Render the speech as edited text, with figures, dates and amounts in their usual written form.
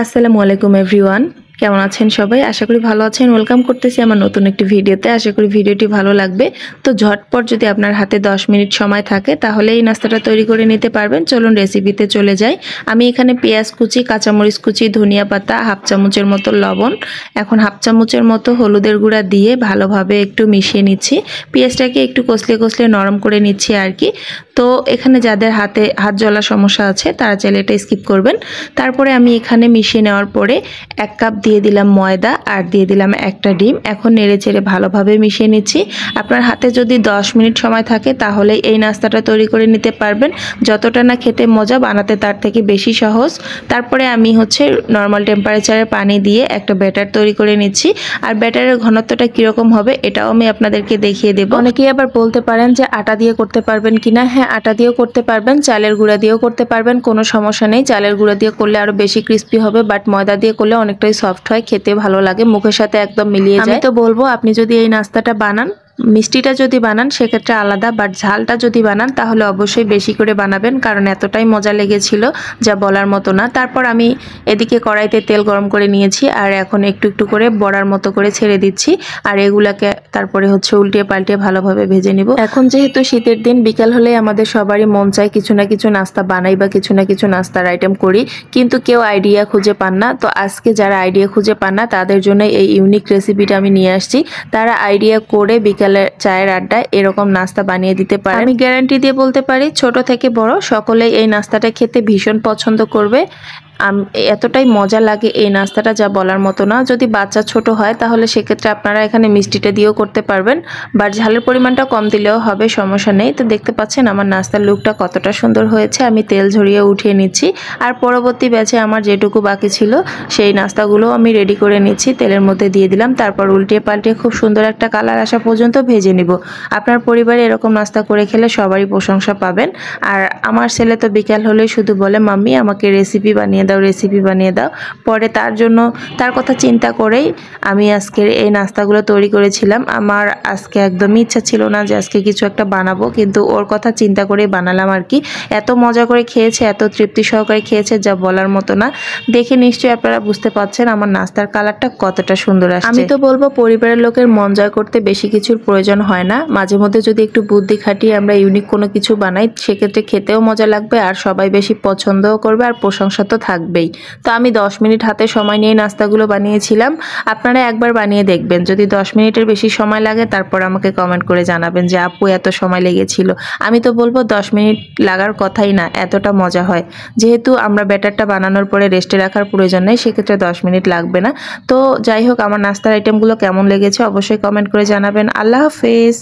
আসসালামু আলাইকুম এভরিওয়ান, কেমন আছেন সবাই? আশা করি ভালো আছেন। ওয়েলকাম করতেছি আমার নতুন একটি ভিডিওতে। আশা করি ভিডিওটি ভালো লাগবে। তো ঝটপট যদি আপনার হাতে 10 মিনিট সময় থাকে তাহলে এই নাস্তাটা তৈরি করে নিতে পারবেন। চলুন রেসিপিতে চলে যাই। আমি এখানে পেঁয়াজ কুচি, কাঁচামরিচ কুচি, ধনিয়া পাতা, হাফ চামচের মতো লবণ, এখন হাফ চামচের মতো হলুদের গুঁড়া দিয়ে ভালোভাবে একটু মিশিয়ে নিচ্ছি। পেঁয়াজটাকে একটু কষলে কষলে নরম করে নিচ্ছি আর কি। তো এখানে যাদের হাত জ্বলা সমস্যা আছে তারা চাইলে এটা স্কিপ করবেন। তারপরে আমি এখানে মিশিয়ে নেওয়ার পরে 1 কাপ দিয়ে দিলাম ময়দা আর দিয়ে দিলাম একটা ডিম। এখন নেড়ে চেড়ে ভালোভাবে মিশিয়ে নিচ্ছি। আপনার হাতে যদি 10 মিনিট সময় থাকে তাহলে এই নাস্তাটা তৈরি করে নিতে পারবেন। যতটা না খেতে মজা, বানাতে তার থেকে বেশি সহজ। তারপরে আমি নর্মাল টেম্পারেচারে পানি দিয়ে একটা ব্যাটার তৈরি করে নিচ্ছি। আর ব্যাটারের ঘনত্বটা কীরকম হবে এটাও আমি আপনাদেরকে দেখিয়ে দেব। অনেকেই আবার বলতে পারেন যে আটা দিয়ে করতে পারবেন কিনা। হ্যাঁ, আটা দিয়েও করতে পারবেন, চালের গুঁড়া দিয়েও করতে পারবেন, কোনো সমস্যা নেই। চালের গুঁড়া দিয়ে করলে আরো বেশি ক্রিস্পি হবে, বাট ময়দা দিয়ে করলে অনেকটাই সফট হয়, খেতে ভালো লাগে, মুখের সাথে একদম মিলিয়ে যায়। আমি তো বলবো আপনি যদি এই নাস্তাটা বানান, মিষ্টিটা যদি বানান সেক্ষেত্রে আলাদা, বাট ঝালটা যদি বানান তাহলে অবশ্যই বেশি করে বানাবেন, কারণ এতটাই মজা লেগেছিল যা বলার মতো না। তারপর আমি এদিকে কড়াইতে তেল গরম করে নিয়েছি আর এখন একটু একটু করে বড়ার মতো করে ছেড়ে দিচ্ছি। আর এগুলাকে তারপরে উল্টিয়ে পাল্টিয়ে ভালোভাবে ভেজে নিব। এখন যেহেতু শীতের দিন, বিকাল হলেই আমাদের সবারই মন চায় কিছু না কিছু নাস্তা বানাই বা কিছু না কিছু নাস্তার আইটেম করি, কিন্তু কেউ আইডিয়া খুঁজে পান না। তো আজকে যারা আইডিয়া খুঁজে পান না তাদের জন্য এই ইউনিক রেসিপিটা আমি নিয়ে আসছি। তারা আইডিয়া করে বিকাল চায়ের আড্ডায় এরকম নাস্তা বানিয়ে দিতে পারে। আমি গ্যারান্টি দিয়ে বলতে পারি ছোট থেকে বড় সকলেই এই নাস্তাটা খেতে ভীষণ পছন্দ করবে। এতটাই মজা লাগে এই নাস্তাটা যা বলার মতো না। যদি বাচ্চা ছোট হয় তাহলে সেক্ষেত্রে আপনারা এখানে মিষ্টিটা দিয়েও করতে পারবেন, বাট ঝালের পরিমাণটা কম দিলেও হবে, সমস্যা নেই। তো দেখতে পাচ্ছেন আমার নাস্তার লুকটা কতটা সুন্দর হয়েছে। আমি তেল ঝরিয়ে উঠিয়ে নিচ্ছি আর পরবর্তী ব্যাচে আমার যেটুকু বাকি ছিল সেই নাস্তাগুলো আমি রেডি করে নিচ্ছি, তেলের মধ্যে দিয়ে দিলাম। তারপর উল্টিয়ে পাল্টিয়ে খুব সুন্দর একটা কালার আসা পর্যন্ত ভেজে নিব। আপনার পরিবারে এরকম নাস্তা করে খেলে সবারই প্রশংসা পাবেন। আর আমার ছেলে তো বিকাল হলেই শুধু বলে, মাম্মি আমাকে রেসিপি বানিয়ে দাও। পরে তার কথা চিন্তা করেই আমি আজকের এই নাস্তাগুলো তৈরি করেছিলাম। আমার আজকে একদমই ইচ্ছা ছিল না যে আজকে কিছু একটা বানাবো, কিন্তু ওর কথা চিন্তা করেই বানালাম আর কি। এত মজা করে খেয়েছে, এত তৃপ্তি সহকারে খেয়েছে যা বলার মতো না। দেখে নিশ্চয়ই আপনারা বুঝতে পারছেন আমার নাস্তার কালারটা কতটা সুন্দর আসছে। আমি তো বলবো পরিবারের লোকের মন জয় করতে বেশি কিছুর প্রয়োজন হয় না। মাঝে মধ্যে যদি একটু বুদ্ধি খাটিয়ে আমরা ইউনিক কোনো কিছু বানাই সেক্ষেত্রে খেতেও মজা লাগবে আর সবাই বেশি পছন্দও করবে আর প্রশংসা তো থাকবেই। তো আমি 10 মিনিট হাতে সময় নিয়ে নাস্তাগুলো বানিয়েছিলাম। আপনারা একবার বানিয়ে দেখবেন, যদি 10 মিনিটের বেশি সময় লাগে তারপর আমাকে কমেন্ট করে জানাবেন যে আপু এত সময় লেগেছিল। আমি তো বলবো 10 মিনিট লাগার কথাই না, এতটা মজা হয়। যেহেতু আমরা ব্যাটারটা বানানোর পরে রেস্টে রাখার প্রয়োজন নেই সেক্ষেত্রে 10 মিনিট লাগবে না। তো যাই হোক, আমার নাস্তার আইটেমগুলো কেমন লেগেছে অবশ্যই কমেন্ট করে জানাবেন। আল্লাহ হাফেজ।